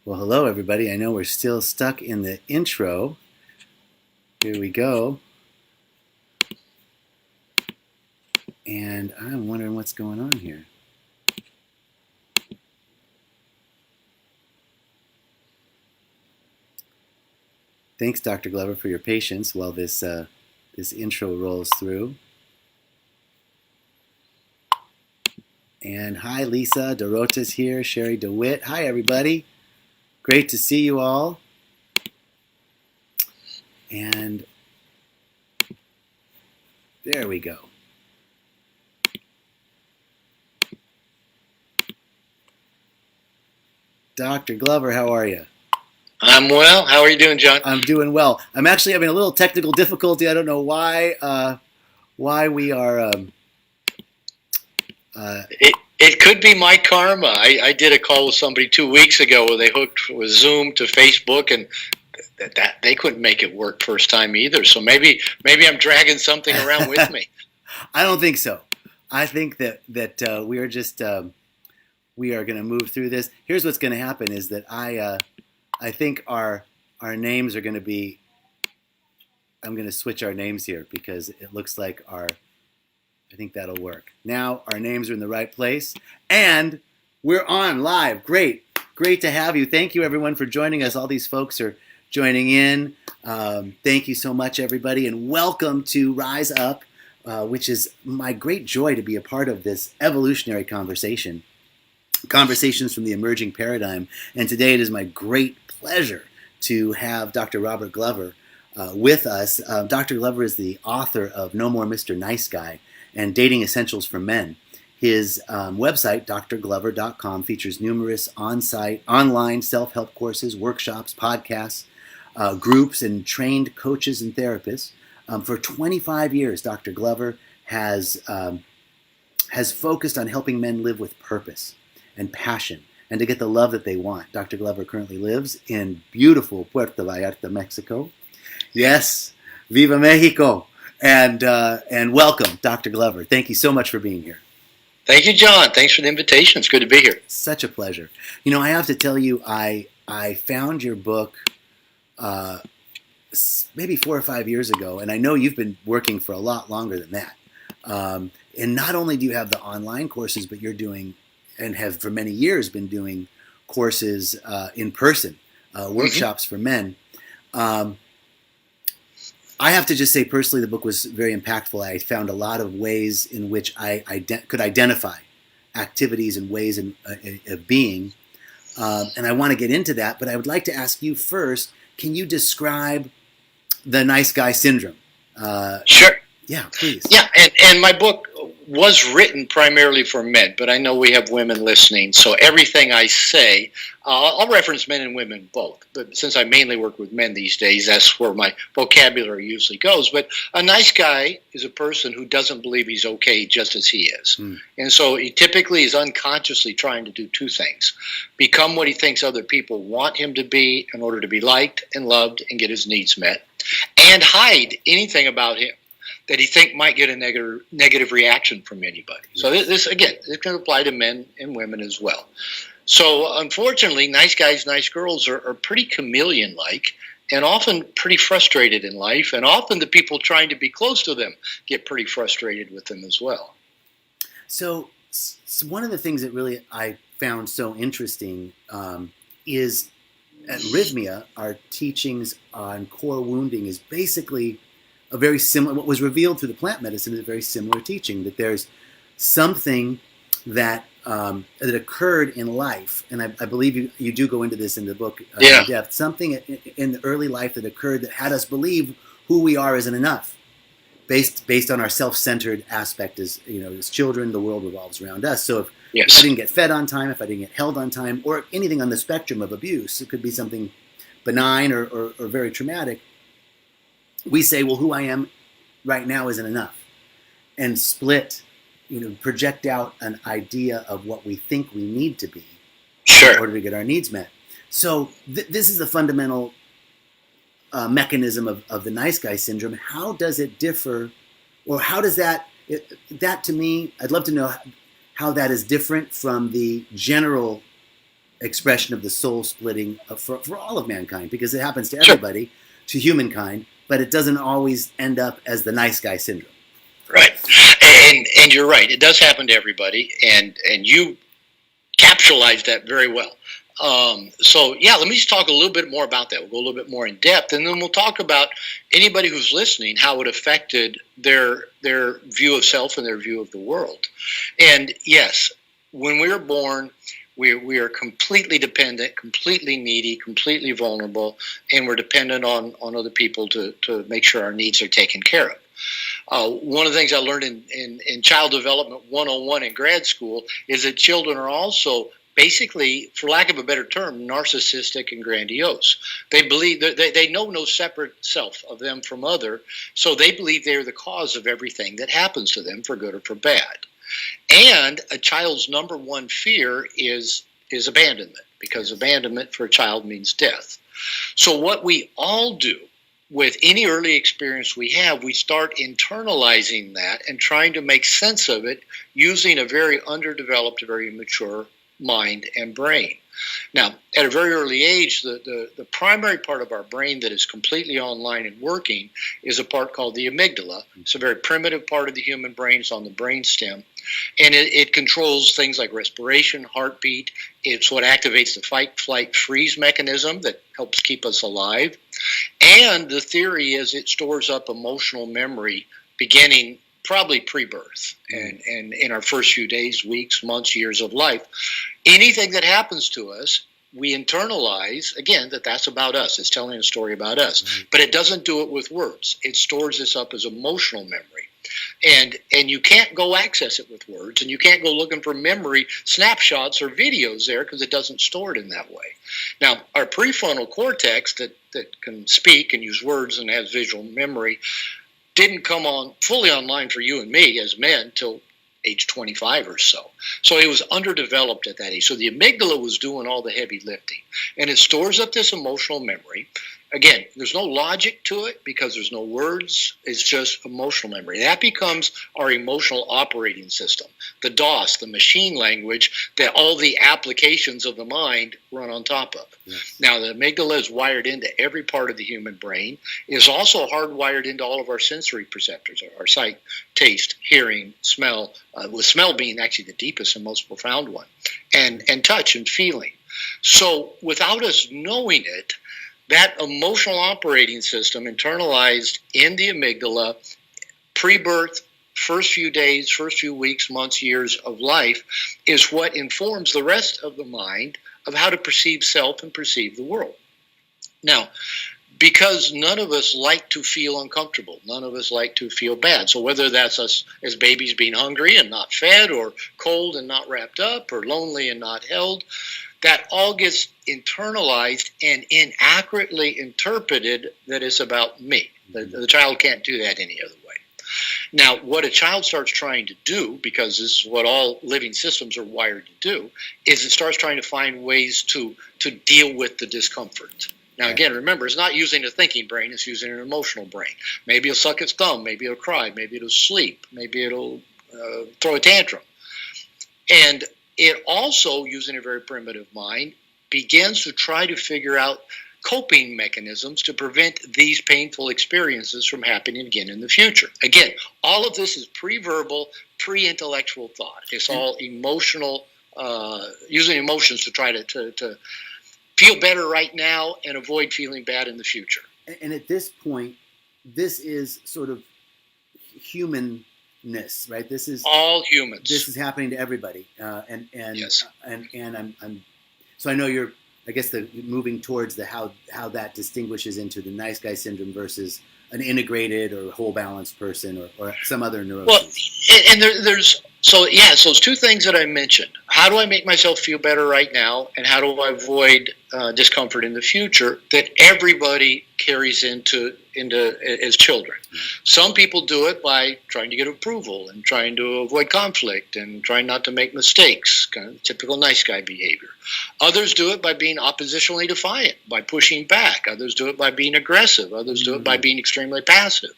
Well, hello, everybody. I know we're still stuck in the intro. Here we go. And I'm wondering what's going on here. Thanks, Dr. Glover, for your patience while this intro rolls through. And hi, Lisa. Dorota's here. Sherry DeWitt. Hi, everybody. Great to see you all. And there we go. Dr. Glover, how are you? I'm well. How are you doing, John? I'm doing well. I'm actually having a little technical difficulty. I don't know why we are. It could be my karma. I did a call with somebody 2 weeks ago where they hooked with Zoom to Facebook, and that they couldn't make it work first time either. So maybe I'm dragging something around with me. I don't think so. I think that we are just we are going to move through this. Here's what's going to happen: is that I think our names are going to be. I'm going to switch our names here because it looks like I think that'll work. Now our names are in the right place, and we're on live. Great to have you. Thank you, everyone, for joining us. All these folks are joining in. Thank you so much, everybody, and welcome to Rise Up, which is my great joy to be a part of this evolutionary conversation. Conversations from the Emerging Paradigm. And today it is my great pleasure to have Dr. Robert Glover with us. Dr. Glover is the author of No More Mr. Nice Guy and Dating Essentials for Men. His website, drglover.com, features numerous online self-help courses, workshops, podcasts, groups, and trained coaches and therapists. For 25 years, Dr. Glover has focused on helping men live with purpose and passion, and to get the love that they want. Dr. Glover currently lives in beautiful Puerto Vallarta, Mexico. Yes, Viva Mexico! And welcome, Dr. Glover. Thank you so much for being here. Thank you, John. Thanks for the invitation. It's good to be here. Such a pleasure. You know, I have to tell you, I found your book maybe 4 or 5 years ago, and I know you've been working for a lot longer than that. And not only do you have the online courses, but you're doing and have for many years been doing courses in person, workshops for men. I have to just say personally the book was very impactful. I found a lot of ways in which I could identify activities and ways of being. And I want to get into that, but I would like to ask you first, can you describe the nice guy syndrome? Sure. Yeah, please. Yeah, and my book was written primarily for men, but I know we have women listening, so everything I say, I'll reference men and women both. But since I mainly work with men these days, that's where my vocabulary usually goes. But a nice guy is a person who doesn't believe he's okay just as he is. And so he typically is unconsciously trying to do two things: become what he thinks other people want him to be in order to be liked and loved and get his needs met, and hide anything about him that he think might get a negative reaction from anybody. So this again, it can apply to men and women as well. So unfortunately, nice guys, nice girls are pretty chameleon-like and often pretty frustrated in life. And often the people trying to be close to them get pretty frustrated with them as well. So one of the things that really I found so interesting is at Rhythmia, our teachings on core wounding is basically a very similar, what was revealed through the plant medicine is a very similar teaching, that there's something that that occurred in life, and I believe you do go into this in the book in depth, something in the early life that occurred that had us believe who we are isn't enough, based on our self-centered aspect as children. The world revolves around us. So if I didn't get fed on time, if I didn't get held on time, or anything on the spectrum of abuse, it could be something benign or very traumatic, we say, well, who I am right now isn't enough, and project out an idea of what we think we need to be in order to get our needs met. So this is the fundamental mechanism of the nice guy syndrome. How does it differ, or how does that to me, I'd love to know how that is different from the general expression of the soul splitting for all of mankind, because it happens to Sure. everybody, to humankind, but it doesn't always end up as the nice guy syndrome. Right. And you're right. It does happen to everybody, and you capsulized that very well. So yeah, let me just talk a little bit more about that. We'll go a little bit more in depth, and then we'll talk about anybody who's listening, how it affected their view of self and their view of the world. And yes, when we are born, we are completely dependent, completely needy, completely vulnerable, and we're dependent on other people to make sure our needs are taken care of. One of the things I learned in Child Development 101 in grad school is that children are also basically, for lack of a better term, narcissistic and grandiose. They believe that they know no separate self of them from other, so they believe they're the cause of everything that happens to them, for good or for bad. And a child's number one fear is abandonment, because abandonment for a child means death. So what we all do with any early experience we have, we start internalizing that and trying to make sense of it using a very underdeveloped, very immature mind and brain. Now, at a very early age, the primary part of our brain that is completely online and working is a part called the amygdala. It's a very primitive part of the human brain. It's on the brainstem. And it controls things like respiration, heartbeat. It's what activates the fight, flight, freeze mechanism that helps keep us alive. And the theory is it stores up emotional memory beginning probably pre-birth and in our first few days, weeks, months, years of life. Anything that happens to us, we internalize, again, that's about us. It's telling a story about us. Mm-hmm. But it doesn't do it with words. It stores this up as emotional memory. And you can't go access it with words, and you can't go looking for memory snapshots or videos there because it doesn't store it in that way. Now, our prefrontal cortex that can speak and use words and has visual memory didn't come on fully online for you and me as men till age 25 or so. So it was underdeveloped at that age. So the amygdala was doing all the heavy lifting. And it stores up this emotional memory. Again, there's no logic to it because there's no words. It's just emotional memory. That becomes our emotional operating system, the DOS, the machine language that all the applications of the mind run on top of. Yes. Now, the amygdala is wired into every part of the human brain. It is also hardwired into all of our sensory perceptors, our sight, taste, hearing, smell, with smell being actually the deepest and most profound one, and touch and feeling. So without us knowing it, that emotional operating system internalized in the amygdala, pre-birth, first few days, first few weeks, months, years of life, is what informs the rest of the mind of how to perceive self and perceive the world. Now, because none of us like to feel uncomfortable, none of us like to feel bad. So whether that's us as babies being hungry and not fed, or cold and not wrapped up, or lonely and not held, that all gets internalized and inaccurately interpreted that it's about me. The child can't do that any other way. Now, what a child starts trying to do, because this is what all living systems are wired to do, is it starts trying to find ways to deal with the discomfort. Now, again, remember, it's not using a thinking brain, it's using an emotional brain. Maybe it'll suck its thumb, maybe it'll cry, maybe it'll sleep, maybe it'll throw a tantrum. And it also, using a very primitive mind, begins to try to figure out coping mechanisms to prevent these painful experiences from happening again in the future. Again, all of this is pre-verbal, pre-intellectual thought. It's all emotional, using emotions to try to feel better right now and avoid feeling bad in the future. And at this point, this is sort of humanness, right? This is all humans. This is happening to everybody, and yes. And I'm so I know you're. I guess the moving towards the how that distinguishes into the nice guy syndrome versus an integrated or whole balanced person or some other neurosis. Well, and there's so it's two things that I mentioned. How do I make myself feel better right now, and how do I avoid discomfort in the future that everybody carries into as children? Mm-hmm. Some people do it by trying to get approval and trying to avoid conflict and trying not to make mistakes, kind of typical nice guy behavior. Others do it by being oppositionally defiant, by pushing back. Others do it by being aggressive. Others do it by being extremely passive.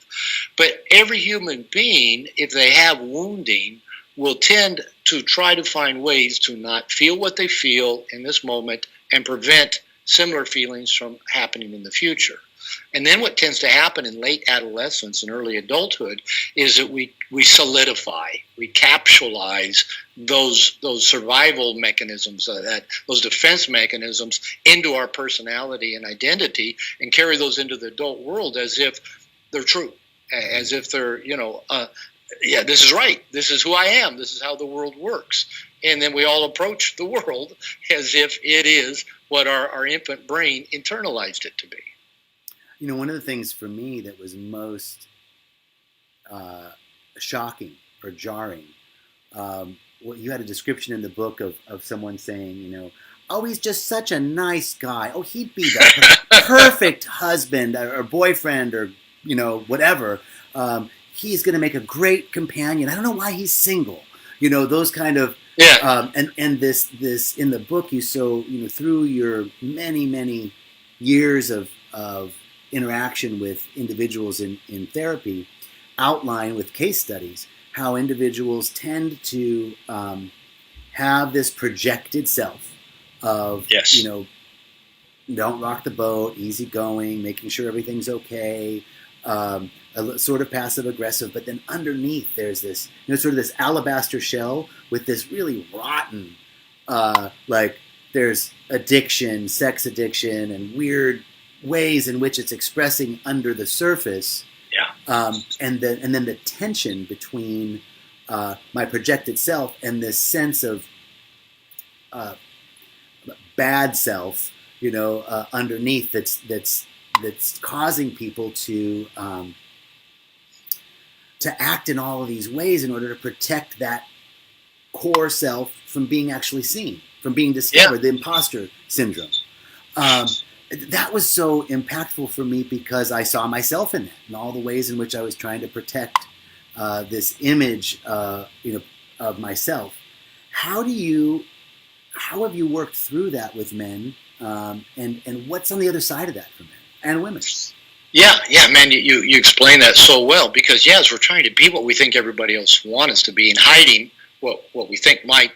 But every human being, if they have wounding, will tend to try to find ways to not feel what they feel in this moment and prevent similar feelings from happening in the future. And then what tends to happen in late adolescence and early adulthood is that we solidify, we capsulize those survival mechanisms, those defense mechanisms into our personality and identity, and carry those into the adult world as if they're true, as if they're, yeah, this is right. This is who I am. This is how the world works. And then we all approach the world as if it is what our infant brain internalized it to be. One of the things for me that was most shocking or jarring, you had a description in the book of someone saying, oh, he's just such a nice guy. Oh, he'd be the perfect husband or boyfriend or, whatever. He's going to make a great companion. I don't know why he's single. Those kind of, yeah. And this in the book, through your many years of interaction with individuals in therapy, outline with case studies how individuals tend to have this projected self of, yes. Don't rock the boat, easygoing, making sure everything's okay, sort of passive aggressive, but then underneath there's this, sort of this alabaster shell with this really rotten, there's addiction, sex addiction, and weird ways in which it's expressing under the surface. Yeah. And then the tension between my projected self and this sense of bad self, underneath that's causing people to act in all of these ways in order to protect that core self from being actually seen, from being discovered, the imposter syndrome. That was so impactful for me because I saw myself in that and all the ways in which I was trying to protect this image, of myself. How have you worked through that with men, and what's on the other side of that for men and women? Yeah, man, you explain that so well because, as we're trying to be what we think everybody else wants us to be and hiding what we think might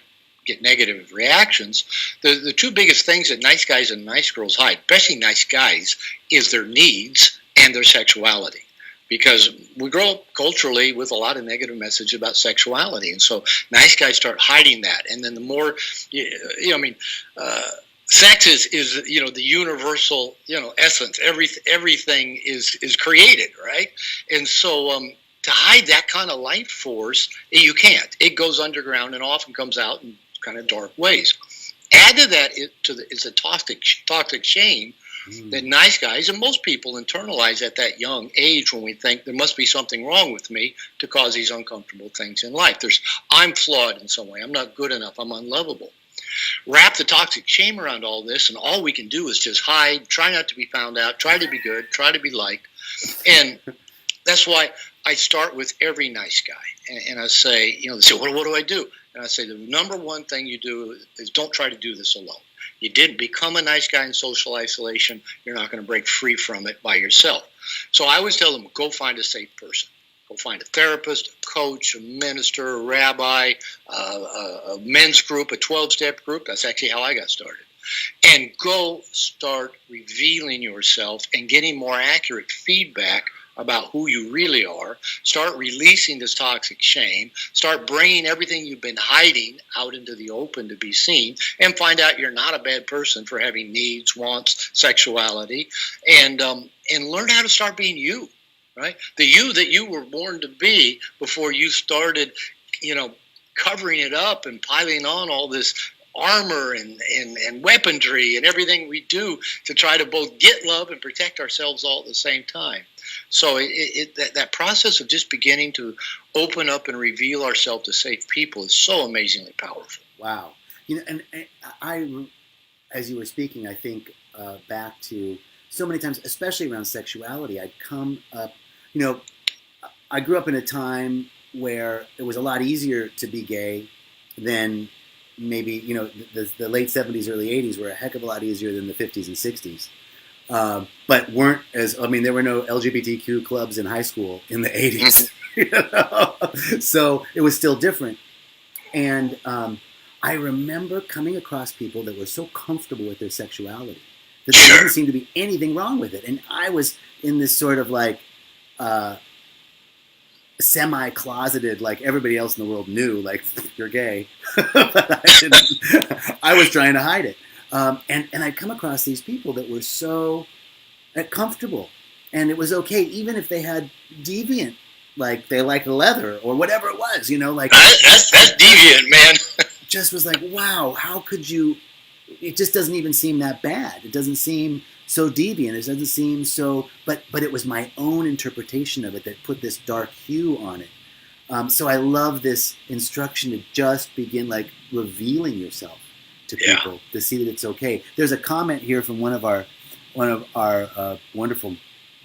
get negative reactions, the two biggest things that nice guys and nice girls hide, especially nice guys, is their needs and their sexuality. Because we grow up culturally with a lot of negative message about sexuality. And so nice guys start hiding that. And then the more, sex is the universal, essence. Everything is created, right? And so to hide that kind of life force, you can't. It goes underground and often comes out in kind of dark ways. Add to that is a toxic shame that nice guys and most people internalize at that young age when we think there must be something wrong with me to cause these uncomfortable things in life. I'm flawed in some way. I'm not good enough. I'm unlovable. Wrap the toxic shame around all this, and all we can do is just hide, try not to be found out, try to be good, try to be liked. And that's why I start with every nice guy. And I say, they say, what do I do? And I say, the number one thing you do is don't try to do this alone. You didn't become a nice guy in social isolation. You're not going to break free from it by yourself. So I always tell them, go find a safe person. Go find a therapist, a coach, a minister, a rabbi, a men's group, a 12-step group. That's actually how I got started. And go start revealing yourself and getting more accurate feedback about who you really are. Start releasing this toxic shame. Start bringing everything you've been hiding out into the open to be seen, and find out you're not a bad person for having needs, wants, sexuality, and learn how to start being you, right? The you that you were born to be before you started, covering it up and piling on all this armor and weaponry and everything we do to try to both get love and protect ourselves all at the same time. So that process of just beginning to open up and reveal ourselves to safe people is so amazingly powerful. Wow. And I, as you were speaking, I think back to so many times, especially around sexuality, I'd come up, I grew up in a time where it was a lot easier to be gay than maybe, the late 70s, early 80s were a heck of a lot easier than the 50s and 60s. But weren't there were no LGBTQ clubs in high school in the 80s. So it was still different. And I remember coming across people that were so comfortable with their sexuality that there didn't seem to be anything wrong with it. And I was in this sort of like semi-closeted, like everybody else in the world knew, like you're gay, but I didn't. I was trying to hide it. And I'd come across these people that were so comfortable, and it was okay, even if they had deviant, like they liked leather or whatever it was, like that's deviant, man. just was like, wow, how could you? It just doesn't even seem that bad. It doesn't seem so deviant. It doesn't seem so. But it was my own interpretation of it that put this dark hue on it. So I love this instruction to just begin like revealing yourself to people to see that it's okay. There's a comment here from one of our wonderful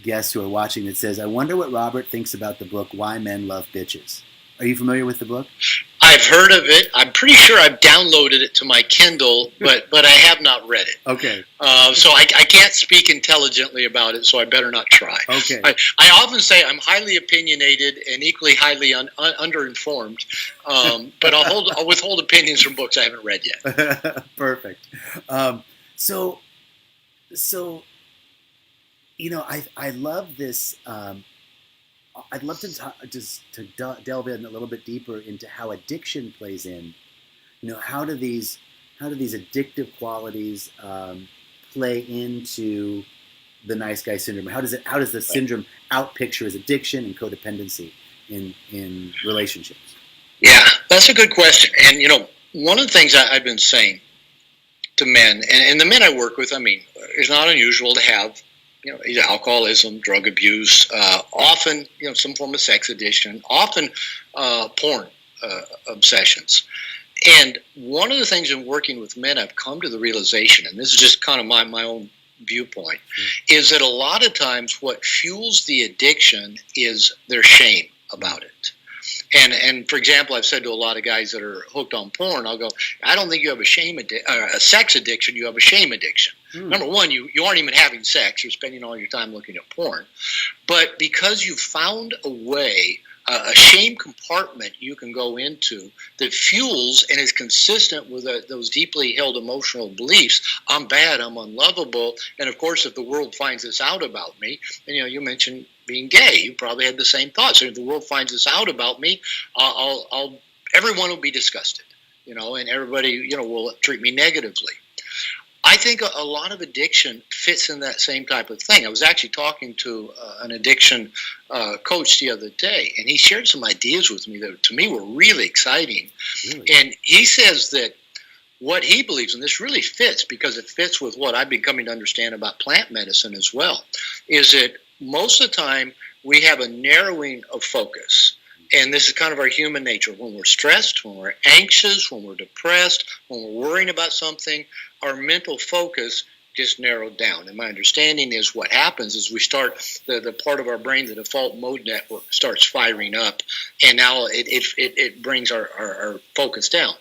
guests who are watching that says, "I wonder what Robert thinks about the book Why Men Love Bitches." Are you familiar with the book? I've heard of it. I'm pretty sure I've downloaded it to my Kindle, but I have not read it. Okay. So I can't speak intelligently about it, so I better not try. Okay. I often say I'm highly opinionated and equally highly underinformed, but I'll withhold opinions from books I haven't read yet. Perfect. So I love this. I'd love to delve in a little bit deeper into how addiction plays in. How do these addictive qualities play into the nice guy syndrome? How does the syndrome outpicture as addiction and codependency in relationships? Yeah, that's a good question. And one of the things I've been saying to men, and the men I work with, I mean, it's not unusual to have either alcoholism, drug abuse, often, some form of sex addiction, often porn obsessions. And one of the things in working with men, I've come to the realization, and this is just kind of my own viewpoint, is that a lot of times what fuels the addiction is their shame about it. And for example, I've said to a lot of guys that are hooked on porn, I'll go, I don't think you have a sex addiction, you have a shame addiction. Number one, you aren't even having sex, you're spending all your time looking at porn. But because you found a way, a shame compartment you can go into that fuels and is consistent with those deeply held emotional beliefs, I'm bad, I'm unlovable, and of course if the world finds this out about me, and you mentioned being gay, you probably had the same thoughts. So if the world finds this out about me, everyone will be disgusted, and everybody, will treat me negatively. I think a lot of addiction fits in that same type of thing. I was actually talking to an addiction coach the other day, and he shared some ideas with me that to me were really exciting. Really? And he says that what he believes, and this really fits because it fits with what I've been coming to understand about plant medicine as well, is that most of the time we have a narrowing of focus. And this is kind of our human nature. When we're stressed, when we're anxious, when we're depressed, when we're worrying about something, our mental focus just narrowed down. And my understanding is what happens is we start, the part of our brain, the default mode network, starts firing up. And now it brings our focus down.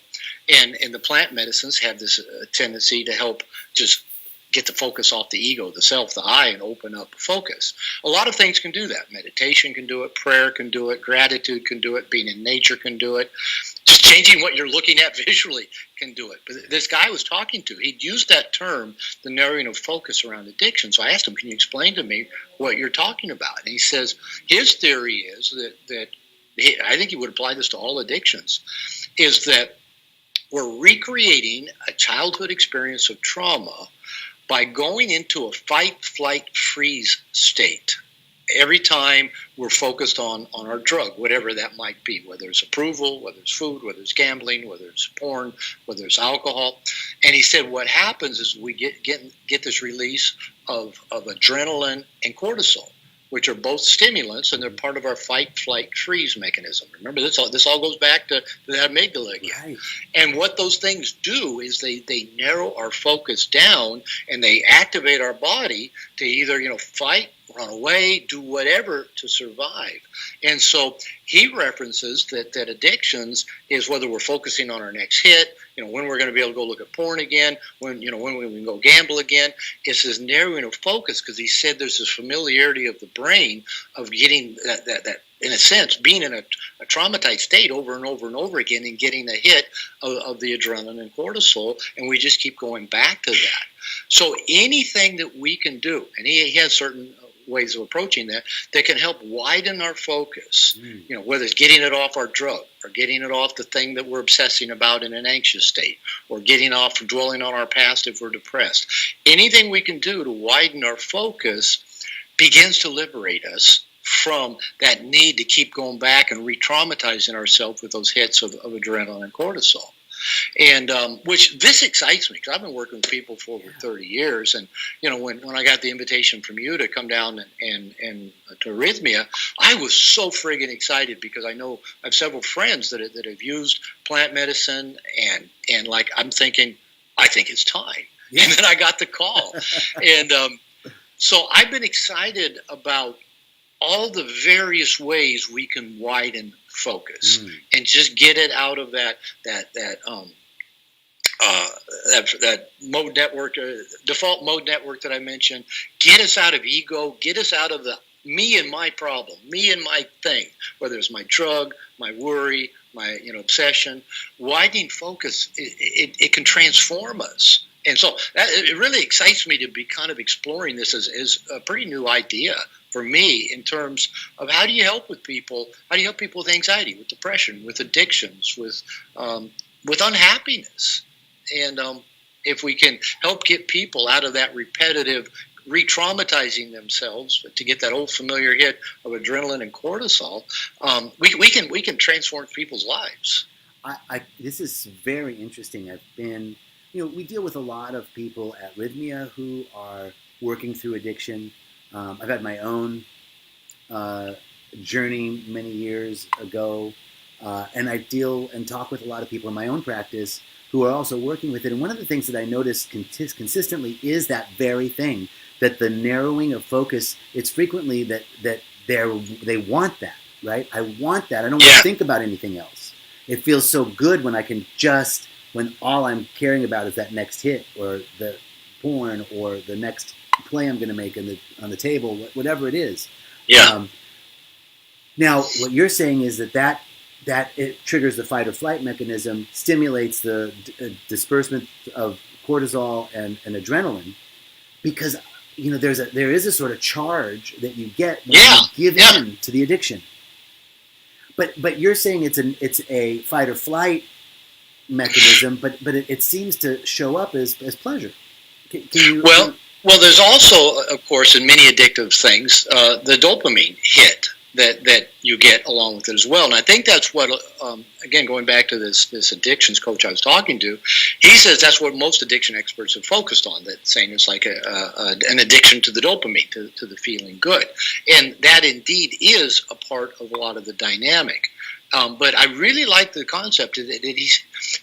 And the plant medicines have this tendency to help just get the focus off the ego, the self, the I, and open up focus. A lot of things can do that. Meditation can do it. Prayer can do it. Gratitude can do it. Being in nature can do it. Just changing what you're looking at visually can do it. But this guy I was talking to, he'd used that term, the narrowing of focus around addiction. So I asked him, can you explain to me what you're talking about? And he says his theory is that I think he would apply this to all addictions, is that we're recreating a childhood experience of trauma by going into a fight, flight, freeze state every time we're focused on our drug, whatever that might be, whether it's approval, whether it's food, whether it's gambling, whether it's porn, whether it's alcohol. And he said what happens is we get this release of adrenaline and cortisol, which are both stimulants, and they're part of our fight, flight, freeze mechanism. Remember, this all goes back to the amygdala again. Right. And what those things do is they narrow our focus down, and they activate our body to either fight run away, do whatever to survive. And so he references that addictions is whether we're focusing on our next hit, when we're going to be able to go look at porn again, when we can go gamble again. It's this narrowing of focus, because he said there's this familiarity of the brain of getting that in a sense, being in a traumatized state over and over and over again and getting a hit of the adrenaline and cortisol, and we just keep going back to that. So anything that we can do, and he has certain ways of approaching that can help widen our focus, whether it's getting it off our drug or getting it off the thing that we're obsessing about in an anxious state, or getting off from dwelling on our past if we're depressed. Anything we can do to widen our focus begins to liberate us from that need to keep going back and re-traumatizing ourselves with those hits of adrenaline and cortisol. And which this excites me, because I've been working with people for over 30 years. And, when I got the invitation from you to come down and to Arrhythmia, I was so friggin' excited, because I know I have several friends that have used plant medicine, and like, I'm thinking, I think it's time. Yeah. And then I got the call. And so I've been excited about all the various ways we can widen focus and just get it out of that mode network, default mode network that I mentioned. Get us out of ego. Get us out of the me and my problem, me and my thing, whether it's my drug, my worry, my obsession. Widening focus, it can transform us. And so it really excites me to be kind of exploring this as a pretty new idea for me, in terms of how do you help people with anxiety, with depression, with addictions, with unhappiness. And if we can help get people out of that repetitive re-traumatizing themselves to get that old familiar hit of adrenaline and cortisol, we can transform people's lives. This is very interesting. I've been, we deal with a lot of people at Rhythmia who are working through addiction. I've had my own journey many years ago, and I deal and talk with a lot of people in my own practice who are also working with it. And one of the things that I notice consistently is that very thing, that the narrowing of focus, it's frequently that they want that, right? I want that. I don't want to think about anything else. It feels so good when I can when all I'm caring about is that next hit, or the porn, or the next play I'm going to make on the table, whatever it is. Yeah. Now, what you're saying is that it triggers the fight or flight mechanism, stimulates the disbursement of cortisol and adrenaline, because there is a sort of charge that you get when you give in to the addiction. But you're saying it's a fight or flight mechanism, but it seems to show up as pleasure. Can you? Well, there's also, of course, in many addictive things, the dopamine hit that you get along with it as well. And I think that's what, again, going back to this addictions coach I was talking to, he says that's what most addiction experts have focused on, that saying it's like an addiction to the dopamine, to the feeling good. And that indeed is a part of a lot of the dynamic. But I really like the concept that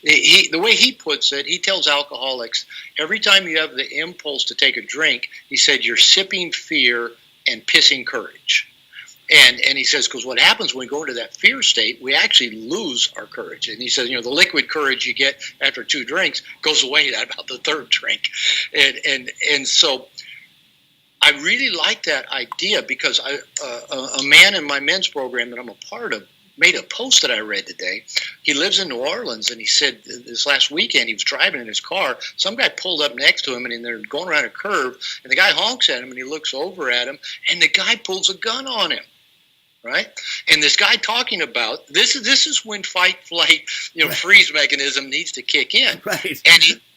the way he puts it. He tells alcoholics, every time you have the impulse to take a drink, he said, you're sipping fear and pissing courage. And he says, because what happens when we go into that fear state, we actually lose our courage. And he says, the liquid courage you get after 2 drinks goes away at about the 3rd drink. And so I really like that idea, because a man in my men's program that I'm a part of made a post that I read today. He lives in New Orleans, and he said this last weekend he was driving in his car. Some guy pulled up next to him, and they're going around a curve, and the guy honks at him, and he looks over at him, and the guy pulls a gun on him. Right, and this guy talking about this is when fight, flight, freeze mechanism needs to kick in. Right,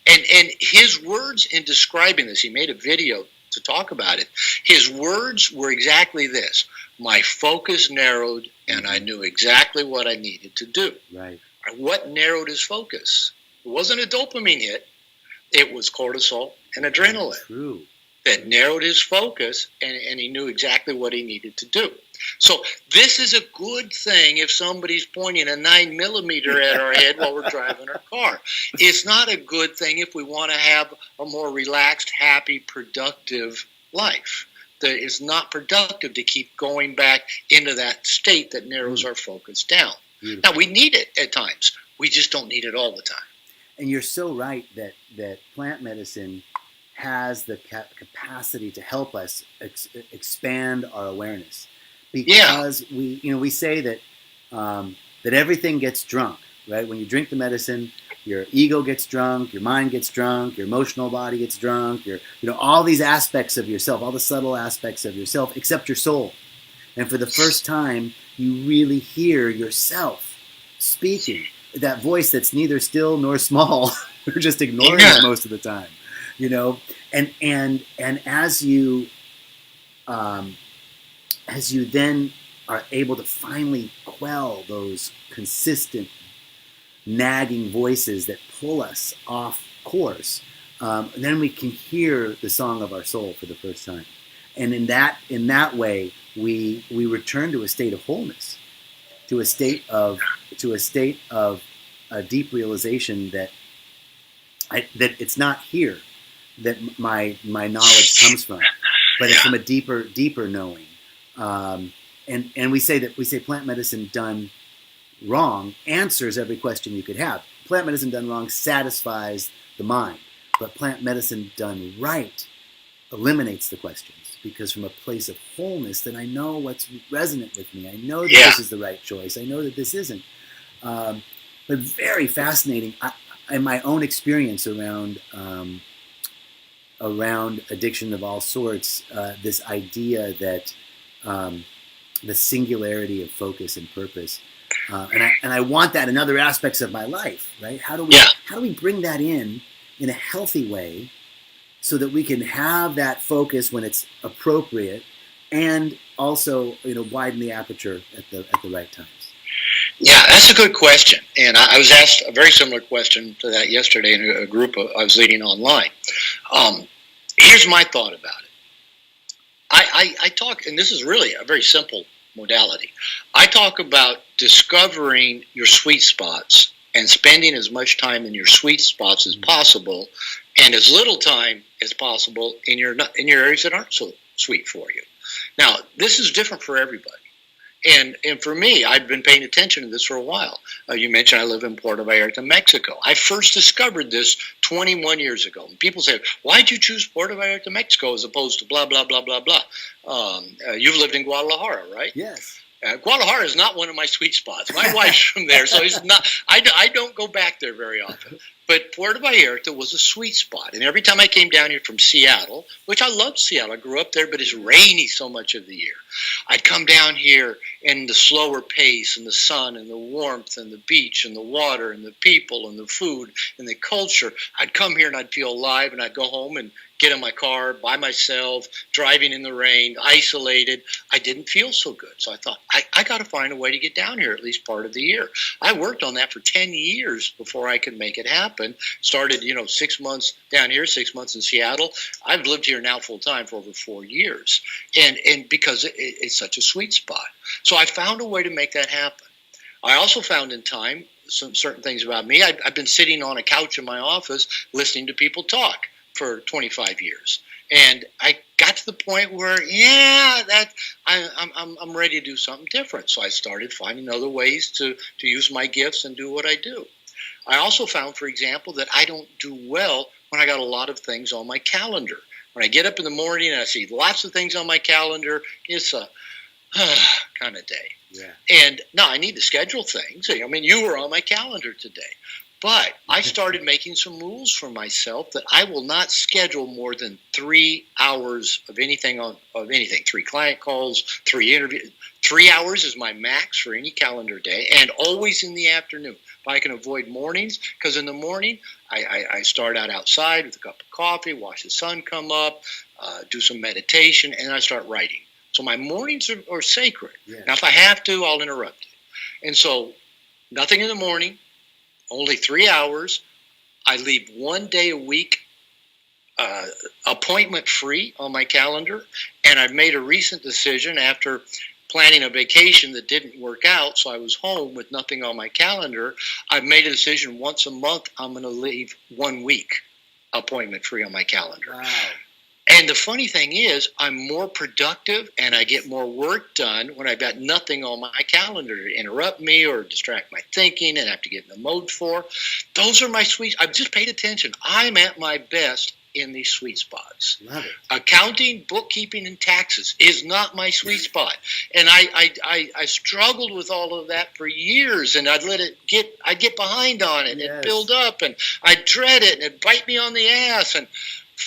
and his words in describing this, he made a video to talk about it. His words were exactly this: my focus narrowed, and I knew exactly what I needed to do. Right. What narrowed his focus? It wasn't a dopamine hit; it was cortisol and adrenaline. True. That narrowed his focus, and he knew exactly what he needed to do. So this is a good thing if somebody's pointing a 9mm at our head while we're driving our car. It's not a good thing if we want to have a more relaxed, happy, productive life. that is not productive to keep going back into that state that narrows our focus down. Beautiful. Now, we need it at times. We just don't need it all the time. And you're so right that plant medicine has the capacity to help us expand our awareness, because we say that that everything gets drunk, right? When you drink the medicine, your ego gets drunk, your mind gets drunk, your emotional body gets drunk, all these aspects of yourself, all the subtle aspects of yourself, except your soul. And for the first time, you really hear yourself speaking, that voice that's neither still nor small. We're just ignoring it most of the time, and as you then are able to finally quell those consistent nagging voices that pull us off course, then we can hear the song of our soul for the first time, and in that way we return to a state of wholeness, to a state of a deep realization that it's not here that my knowledge comes from, but it's from a deeper knowing. And we say plant medicine done wrong answers every question you could have. Plant medicine done wrong satisfies the mind, but plant medicine done right eliminates the questions, because from a place of wholeness, then I know what's resonant with me. I know that this is the right choice. I know that this isn't. But very fascinating. In my own experience around addiction of all sorts, this idea that the singularity of focus and purpose, and I want that in other aspects of my life, right? How do we bring that in a healthy way, so that we can have that focus when it's appropriate, and also widen the aperture at the right times? Yeah, that's a good question. And I was asked a very similar question to that yesterday in a group I was leading online. Here's my thought about it. I talk, and this is really a very simple modality. I talk about discovering your sweet spots and spending as much time in your sweet spots as possible, and as little time as possible in your areas that aren't so sweet for you. Now, this is different for everybody. And for me, I've been paying attention to this for a while. You mentioned I live in Puerto Vallarta, Mexico. I first discovered this 21 years ago. And people say, why'd you choose Puerto Vallarta, Mexico, as opposed to blah, blah, blah, blah, blah? You've lived in Guadalajara, right? Yes. Guadalajara is not one of my sweet spots. My wife's from there, so it's not. I don't go back there very often. But Puerto Vallarta was a sweet spot. And every time I came down here from Seattle, which I loved Seattle, I grew up there, but it's rainy so much of the year. I'd come down here in the slower pace and the sun and the warmth and the beach and the water and the people and the food and the culture. I'd come here and I'd feel alive, and I'd go home and get in my car by myself, driving in the rain, isolated. I didn't feel so good. So I thought, I got to find a way to get down here at least part of the year. I worked on that for 10 years before I could make it happen. Started, 6 months down here, 6 months in Seattle. I've lived here now full time for over 4 years. And because it's such a sweet spot. So I found a way to make that happen. I also found in time some certain things about me. I've been sitting on a couch in my office listening to people talk for 25 years. And I got to the point where, I'm ready to do something different. So I started finding other ways to use my gifts and do what I do. I also found, for example, that I don't do well when I got a lot of things on my calendar. When I get up in the morning and I see lots of things on my calendar, it's a kind of day. Yeah. And now I need to schedule things. I mean, you were on my calendar today. But I started making some rules for myself that I will not schedule more than 3 hours of anything, 3 client calls, 3 interviews. 3 hours is my max for any calendar day, and always in the afternoon. If I can avoid mornings, because in the morning I start out outside with a cup of coffee, watch the sun come up, do some meditation, and I start writing. So my mornings are sacred. Yeah. Now, if I have to, I'll interrupt it. And so nothing in the morning. Only 3 hours. I leave 1 day a week appointment free on my calendar. And I've made a recent decision after planning a vacation that didn't work out, so I was home with nothing on my calendar. I've made a decision once a month I'm going to leave 1 week appointment free on my calendar. Wow. And the funny thing is, I'm more productive and I get more work done when I've got nothing on my calendar to interrupt me or distract my thinking and have to get in the mode for. Those are my sweet. I've just paid attention. I'm at my best in these sweet spots. Love it. Accounting, bookkeeping, and taxes is not my sweet spot. And I struggled with all of that for years, and I'd get behind on it, and it'd build up, and I'd dread it, and it'd bite me on the ass. And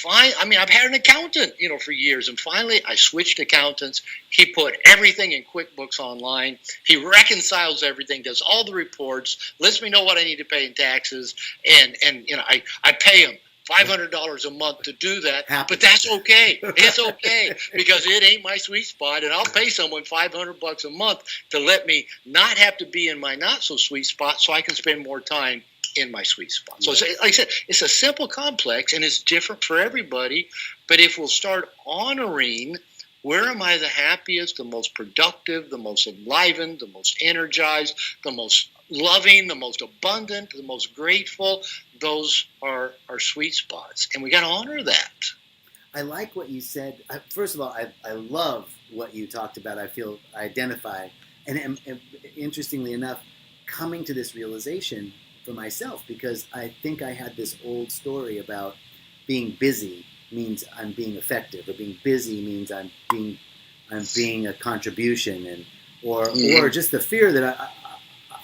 I've had an accountant, for years, and finally I switched accountants. He put everything in QuickBooks Online. He reconciles everything, does all the reports, lets me know what I need to pay in taxes, and I pay him $500 a month to do that, but that's okay. It's okay because it ain't my sweet spot, and I'll pay someone $500 a month to let me not have to be in my not so sweet spot, so I can spend more time in my sweet spot. So, like I said, it's a simple complex, and it's different for everybody. But if we'll start honoring where am I the happiest, the most productive, the most enlivened, the most energized, the most loving, the most abundant, the most grateful, those are our sweet spots. And we got to honor that. I like what you said. First of all, I love what you talked about. I feel I identify. And interestingly enough, coming to this realization for myself, because I think I had this old story about being busy means I'm being effective, or being busy means I'm being a contribution, or just the fear that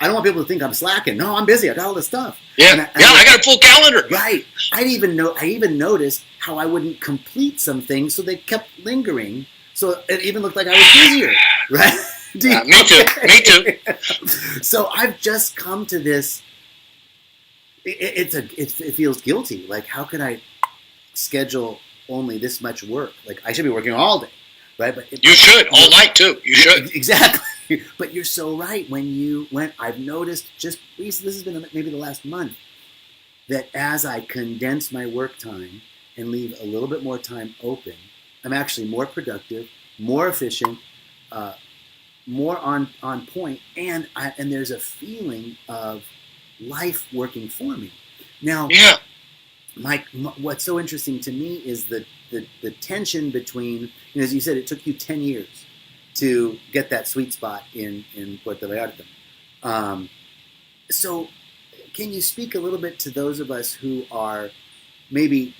I don't want people to think I'm slacking. No, I'm busy. I got all this stuff. Yeah, I got a full calendar. Right. I even noticed how I wouldn't complete some things, so they kept lingering. So it even looked like I was busier. Right. Me too. So I've just come to this. It feels guilty. Like, how could I schedule only this much work? Like, I should be working all day, right? But you should all night too. You should exactly. But you're so right. When I've noticed just recently, this has been maybe the last month, that as I condense my work time and leave a little bit more time open, I'm actually more productive, more efficient, more on point, and there's a feeling of life working for me. Now, what's so interesting to me is the tension between, as you said, it took you 10 years to get that sweet spot in Puerto Vallarta. So can you speak a little bit to those of us who are maybe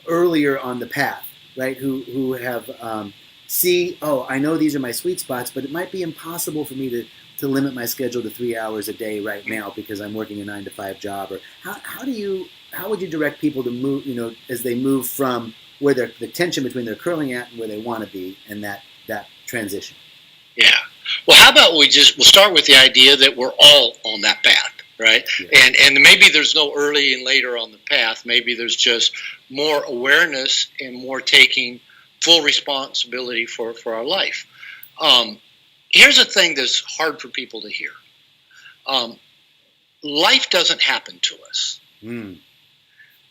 earlier on the path, right? Who have I know these are my sweet spots, but it might be impossible for me to limit my schedule to 3 hours a day right now because I'm working a 9-to-5 job. Or how would you direct people to move, as they move from where the tension between they're curling at and where they want to be, and that transition? Yeah. Well, how about we'll start with the idea that we're all on that path, right? Yeah. And maybe there's no early and later on the path. Maybe there's just more awareness and more taking full responsibility for our life. Here's a thing that's hard for people to hear. Life doesn't happen to us.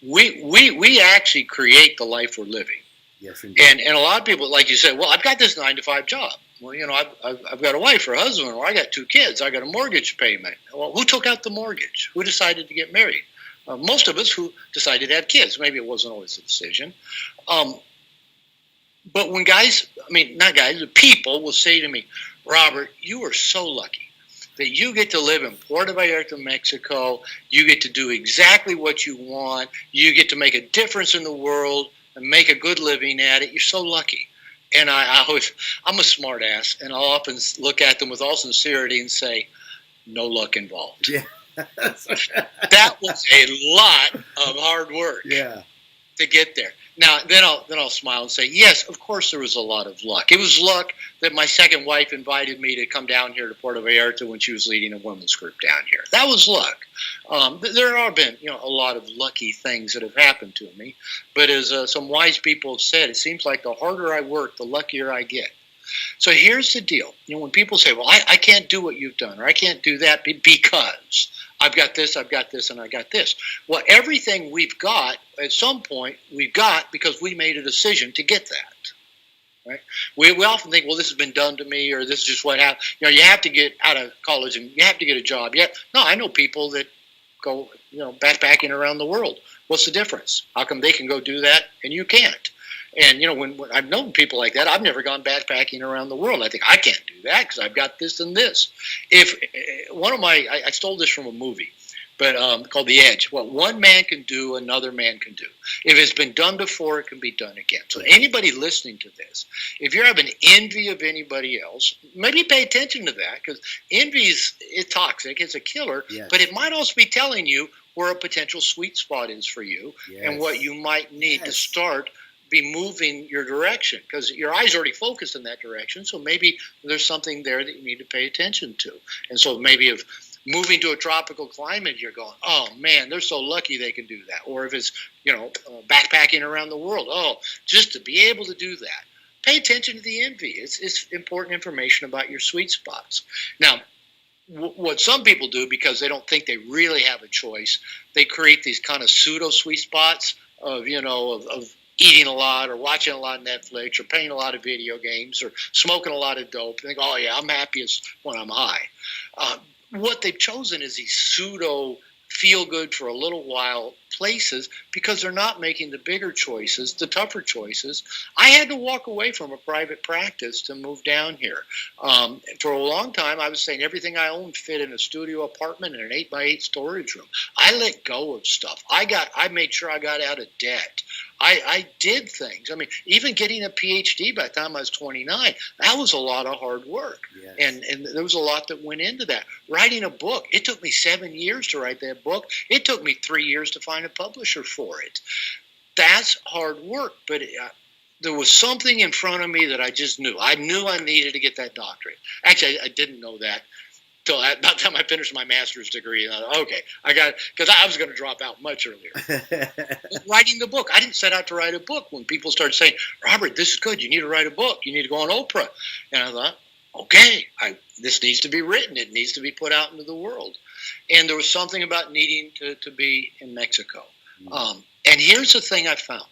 We actually create the life we're living. Yes, indeed. And a lot of people, like you said, well, I've got this 9-to-5 job. Well, I've got a wife or a husband, or I got 2 kids. I got a mortgage payment. Well, who took out the mortgage? Who decided to get married? Most of us who decided to have kids. Maybe it wasn't always a decision. But when people will say to me, Robert, you are so lucky that you get to live in Puerto Vallarta, Mexico. You get to do exactly what you want. You get to make a difference in the world and make a good living at it. You're so lucky. And I'm a smart ass, and I'll often look at them with all sincerity and say, no luck involved. Yeah. That was a lot of hard work to get there. Now, then I'll smile and say, yes, of course there was a lot of luck. It was luck that my second wife invited me to come down here to Puerto Vallarta when she was leading a women's group down here. That was luck. There have been, a lot of lucky things that have happened to me. But as some wise people have said, it seems like the harder I work, the luckier I get. So here's the deal. When people say, well, I can't do what you've done, or I can't do that because I've got this, and I got this. Well, everything we've got, at some point, we've got because we made a decision to get that. Right? We often think, well, this has been done to me, or this is just what happened. You have to get out of college and you have to get a job. No, I know people that go, backpacking around the world. What's the difference? How come they can go do that and you can't? And when I've known people like that, I've never gone backpacking around the world. I think I can't do that because I've got this and this. If I stole this from a movie, but called The Edge. What one man can do, another man can do. If it's been done before, it can be done again. So anybody listening to this, if you're having envy of anybody else, maybe pay attention to that, because envy is toxic. It's a killer. Yes. But it might also be telling you where a potential sweet spot is for you, Yes. and what you might need to start be moving your direction, because your eyes already focused in that direction. So maybe there's something there that you need to pay attention to. And so maybe if moving to a tropical climate, you're going, oh man, they're so lucky they can do that. Or if it's, backpacking around the world, just to be able to do that. Pay attention to the envy. It's important information about your sweet spots. Now, what some people do, because they don't think they really have a choice, they create these kind of pseudo sweet spots of eating a lot, or watching a lot of Netflix, or playing a lot of video games, or smoking a lot of dope. They think, oh yeah, I'm happiest when I'm high. What they've chosen is these pseudo feel good for a little while places, because they're not making the bigger choices, the tougher choices. I had to walk away from a private practice to move down here. For a long time, I was saying everything I owned fit in a studio apartment and an 8x8 storage room. I let go of stuff. I made sure I got out of debt. I did things. I mean, even getting a PhD by the time I was 29, that was a lot of hard work. Yes. And there was a lot that went into that. Writing a book, it took me 7 years to write that book. It took me 3 years to find a publisher for it. That's hard work, but there was something in front of me that I just knew. I knew I needed to get that doctorate. Actually, I didn't know that till about the time I finished my master's degree. And I thought, okay, I got it, because I was going to drop out much earlier. Writing the book, I didn't set out to write a book. When people started saying, Robert, this is good, you need to write a book, you need to go on Oprah. And I thought, okay, this needs to be written, it needs to be put out into the world. And there was something about needing to be in Mexico. And here's the thing I found.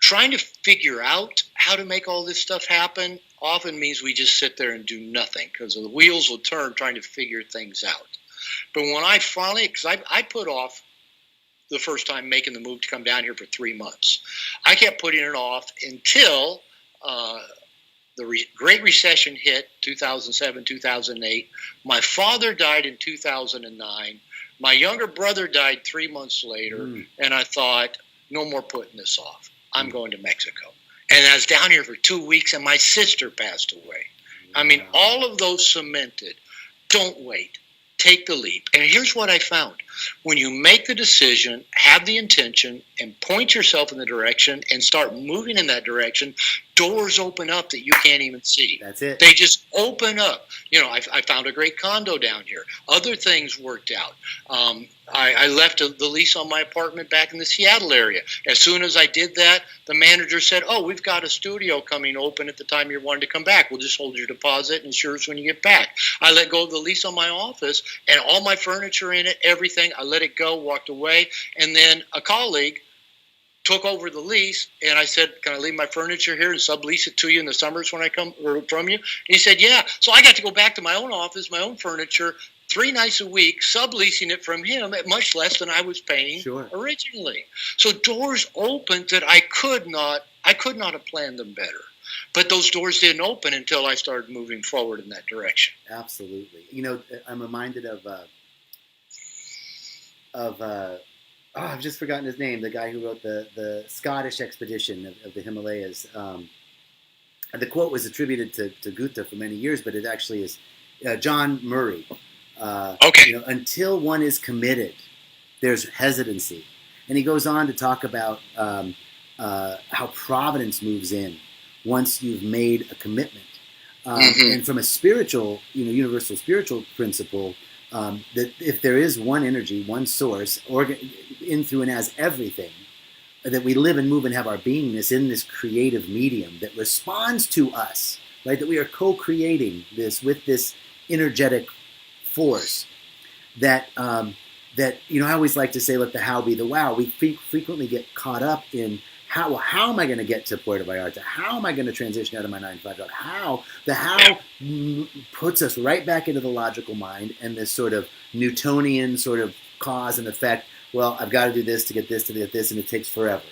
Trying to figure out how to make all this stuff happen often means we just sit there and do nothing, because the wheels will turn trying to figure things out. But when I finally, because I put off the first time making the move to come down here for 3 months. I kept putting it off until the Great Recession hit, 2007, 2008. My father died in 2009. My younger brother died 3 months later, and I thought, no more putting this off. I'm going to Mexico. And I was down here for 2 weeks, and my sister passed away. I mean, all of those cemented. Don't wait. Take the leap. And here's what I found. When you make the decision, have the intention, and point yourself in the direction and start moving in that direction, doors open up that you can't even see. That's it. They just open up. I found a great condo down here. Other things worked out. I left the lease on my apartment back in the Seattle area. As soon as I did that, the manager said, we've got a studio coming open at the time you're wanting to come back. We'll just hold your deposit and insure us when you get back. I let go of the lease on my office and all my furniture in it, everything. I let it go, walked away. And then a colleague took over the lease, and I said, can I leave my furniture here and sublease it to you in the summers when I come from you? And he said, yeah. So I got to go back to my own office, my own furniture, 3 nights a week, subleasing it from him at much less than I was paying originally. So doors opened that I could not have planned them better. But those doors didn't open until I started moving forward in that direction. Absolutely. I'm reminded of I've just forgotten his name, the guy who wrote the Scottish expedition of the Himalayas. The quote was attributed to Gupta for many years, but it actually is John Murray. Until one is committed, there's hesitancy. And he goes on to talk about how providence moves in once you've made a commitment. And from a spiritual, universal spiritual principle, that if there is one energy, one source, in, through, and as everything, that we live and move and have our beingness in this creative medium that responds to us, right? That we are co-creating this with this energetic force. That I always like to say, let the how be the wow. We frequently get caught up in how am I going to get to Puerto Vallarta? How am I going to transition out of my 9-to-5 job? How puts us right back into the logical mind and this sort of Newtonian sort of cause and effect. Well, I've got to do this to get this, and it takes forever.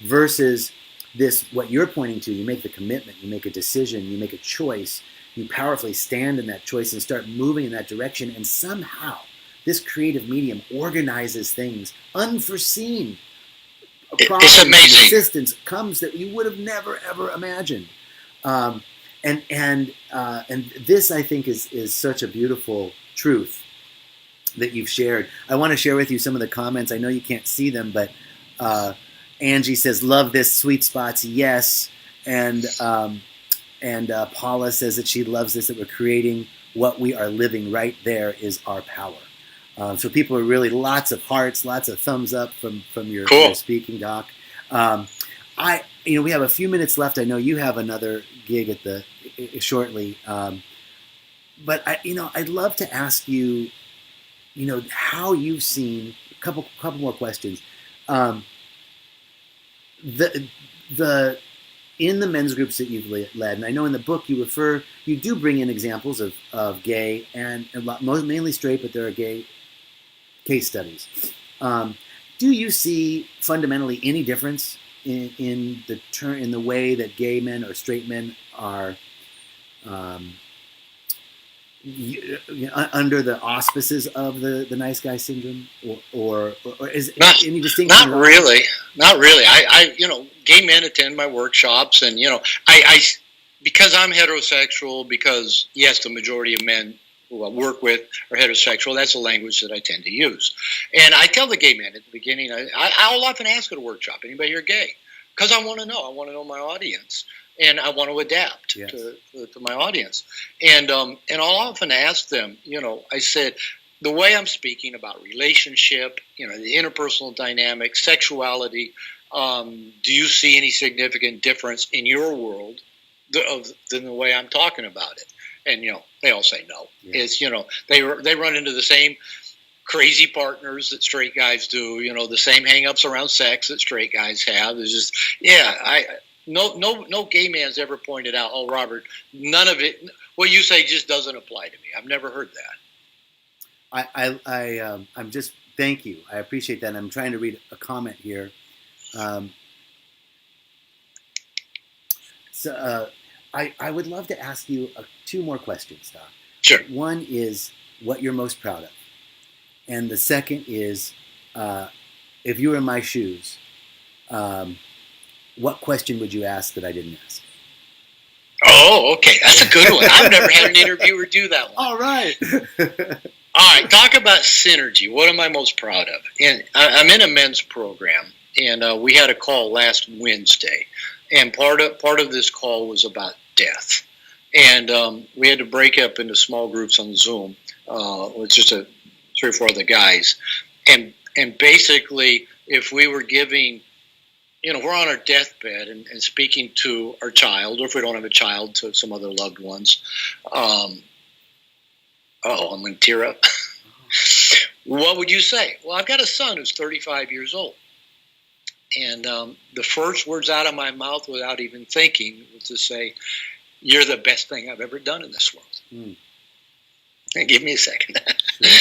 Versus what you're pointing to, you make the commitment, you make a decision, you make a choice, you powerfully stand in that choice and start moving in that direction, and somehow this creative medium organizes things unforeseen. It's amazing. Assistance comes that you would have never ever imagined, and this, I think, is such a beautiful truth that you've shared. I want to share with you some of the comments. I know you can't see them, but Angie says, "Love this, sweet spots, yes," and Paula says that she loves this, that we're creating what we are living. Right there is our power. So people are really, lots of hearts, lots of thumbs up from your, cool. Your speaking, Doc. We have a few minutes left. I know you have another gig at shortly, but I'd love to ask you, how you've seen a couple more questions. The in the men's groups that you've led, and I know in the book you do bring in examples of gay and mainly straight, but there are gay case studies. Do you see fundamentally any difference in the way that gay men or straight men are under the auspices of the nice guy syndrome, or is any distinction? Not really. I gay men attend my workshops, and I because I'm heterosexual, because yes, the majority of men who I work with are heterosexual. That's the language that I tend to use, and I tell the gay men at the beginning. I'll often ask at a workshop, "Anybody here gay?" Because I want to know. I want to know my audience, and I want to adapt to my audience. And I'll often ask them. I said, the way I'm speaking about relationship, the interpersonal dynamics, sexuality. Do you see any significant difference in your world than the way I'm talking about it? And they all say no. Yeah. It's they run into the same crazy partners that straight guys do. The same hang-ups around sex that straight guys have. It's just no gay man's ever pointed out, "Oh, Robert, none of it. What you say just doesn't apply to me." I've never heard that. I'm just, thank you. I appreciate that. I'm trying to read a comment here. I would love to ask you two more questions, Doc. Sure. One is what you're most proud of, and the second is, if you were in my shoes, what question would you ask that I didn't ask? Oh, okay. That's a good one. I've never had an interviewer do that one. All right. All right. Talk about synergy. What am I most proud of? And I'm in a men's program, and we had a call last Wednesday, and part of this call was about death, and we had to break up into small groups on Zoom with just 3 or 4 other guys, and basically, if we were giving, we're on our deathbed and speaking to our child, or if we don't have a child, to some other loved ones. I'm going to tear up. What would you say? Well, I've got a son who's 35 years old. And the first words out of my mouth without even thinking was to say, "You're the best thing I've ever done in this world." And give me a second. Sure.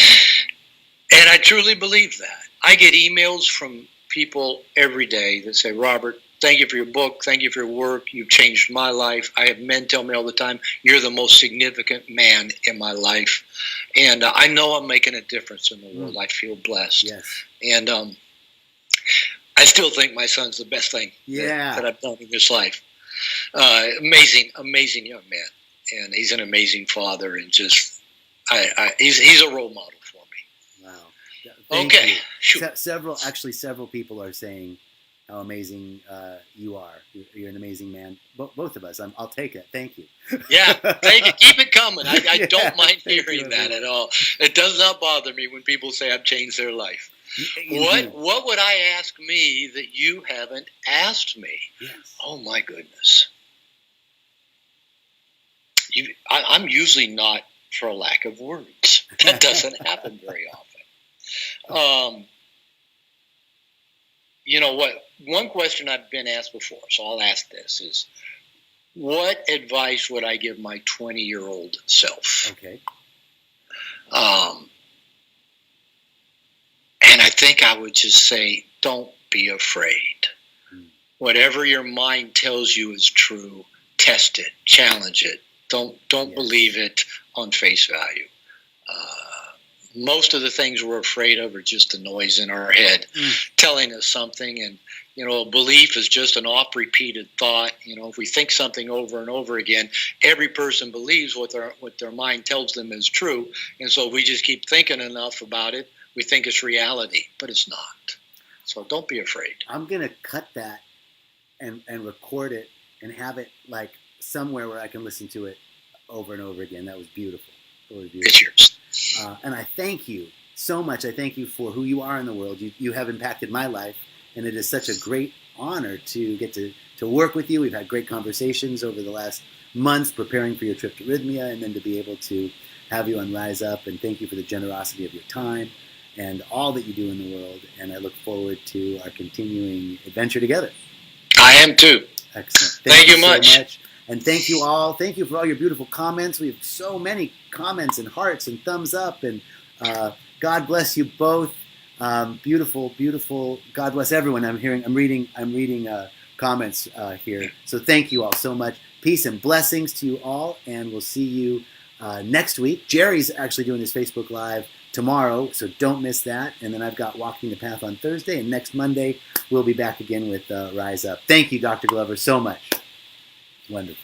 And I truly believe that. I get emails from people every day that say, "Robert, thank you for your book. Thank you for your work. You've changed my life." I have men tell me all the time, "You're the most significant man in my life." And I know I'm making a difference in the world. I feel blessed. Yes. And I still think my son's the best thing that I've done in this life. Amazing young man. And he's an amazing father, and just he's a role model for me. Wow. Thank you. Several people are saying how amazing you are. You're an amazing man. Both of us. I'll take it. Thank you. Yeah, thank you. Keep it coming. I don't mind hearing that at all. It does not bother me when people say I've changed their life. What would I ask me that you haven't asked me? Yes. Oh my goodness. I'm usually not for a lack of words. That doesn't happen very often. You know what? One question I've been asked before, so I'll ask this, is what advice would I give my 20-year-old self? Okay. And I think I would just say, don't be afraid. Whatever your mind tells you is true, test it, challenge it. Don't Yes. believe it on face value. Most of the things we're afraid of are just the noise in our head telling us something. And, a belief is just an oft-repeated thought. If we think something over and over again, every person believes what their mind tells them is true. And so we just keep thinking enough about it, we think it's reality, but it's not. So don't be afraid. I'm going to cut that and record it and have it like somewhere where I can listen to it over and over again. That was beautiful. It's yours. And I thank you so much. I thank you for who you are in the world. You have impacted my life, and it is such a great honor to get to work with you. We've had great conversations over the last months preparing for your trip to Rhythmia, and then to be able to have you on Rise Up. And thank you for the generosity of your time and all that you do in the world. And I look forward to our continuing adventure together. I am too. Excellent. Thank you so much. And thank you all. Thank you for all your beautiful comments. We have so many comments and hearts and thumbs up. And God bless you both. Beautiful, beautiful. God bless everyone. I'm reading comments here. So thank you all so much. Peace and blessings to you all. And we'll see you next week. Jerry's actually doing his Facebook Live tomorrow, so don't miss that. And then I've got Walking the Path on Thursday. And next Monday, we'll be back again with Rise Up. Thank you, Dr. Glover, so much. Wonderful.